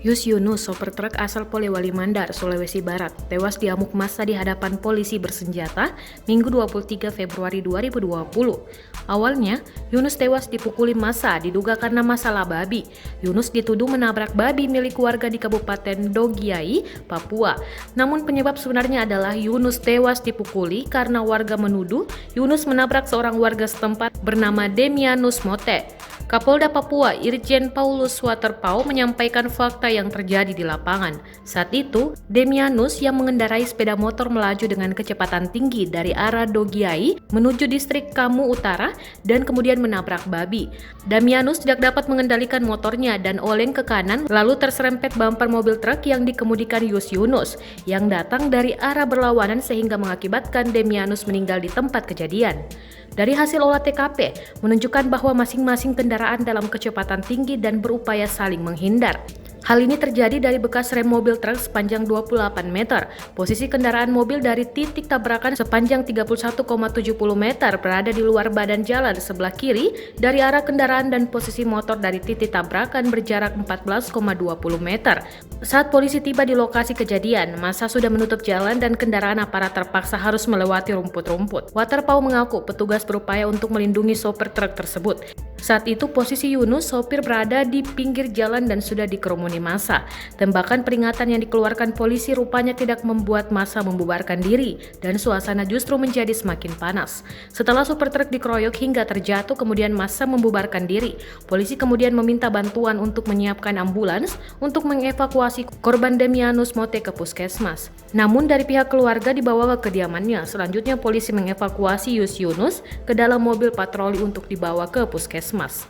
Yus Yunus, sopir truk asal Polewali Mandar, Sulawesi Barat, tewas diamuk massa di hadapan polisi bersenjata Minggu 23 Februari 2020. Awalnya, Yunus tewas dipukuli massa diduga karena masalah babi. Yunus dituduh menabrak babi milik warga di Kabupaten Dogiai, Papua. Namun penyebab sebenarnya adalah Yunus tewas dipukuli karena warga menuduh Yunus menabrak seorang warga setempat bernama Demianus Mote. Kapolda Papua Irjen Paulus Waterpau menyampaikan fakta yang terjadi di lapangan. Saat itu, Demianus yang mengendarai sepeda motor melaju dengan kecepatan tinggi dari arah Dogiai menuju distrik Kamu Utara dan kemudian menabrak babi. Demianus tidak dapat mengendalikan motornya dan oleng ke kanan lalu terserempet bumper mobil truk yang dikemudikan Yus Yunus yang datang dari arah berlawanan sehingga mengakibatkan Demianus meninggal di tempat kejadian. Dari hasil olah TKP menunjukkan bahwa masing-masing kendaraan dalam kecepatan tinggi dan berupaya saling menghindar. Hal ini terjadi dari bekas rem mobil truk sepanjang 28 meter. Posisi kendaraan mobil dari titik tabrakan sepanjang 31,70 meter berada di luar badan jalan sebelah kiri dari arah kendaraan dan posisi motor dari titik tabrakan berjarak 14,20 meter. Saat polisi tiba di lokasi kejadian, massa sudah menutup jalan dan kendaraan aparat terpaksa harus melewati rumput-rumput. Waterpau mengaku petugas berupaya untuk melindungi sopir truk tersebut. Saat itu posisi Yunus, sopir, berada di pinggir jalan dan sudah dikerumuni massa. Tembakan peringatan yang dikeluarkan polisi rupanya tidak membuat massa membubarkan diri dan suasana justru menjadi semakin panas. Setelah sopir truk dikeroyok hingga terjatuh kemudian massa membubarkan diri. Polisi kemudian meminta bantuan untuk menyiapkan ambulans untuk mengevakuasi korban Demianus Mote ke puskesmas. Namun dari pihak keluarga dibawa ke kediamannya. Selanjutnya polisi mengevakuasi Yus Yunus ke dalam mobil patroli untuk dibawa ke puskesmas.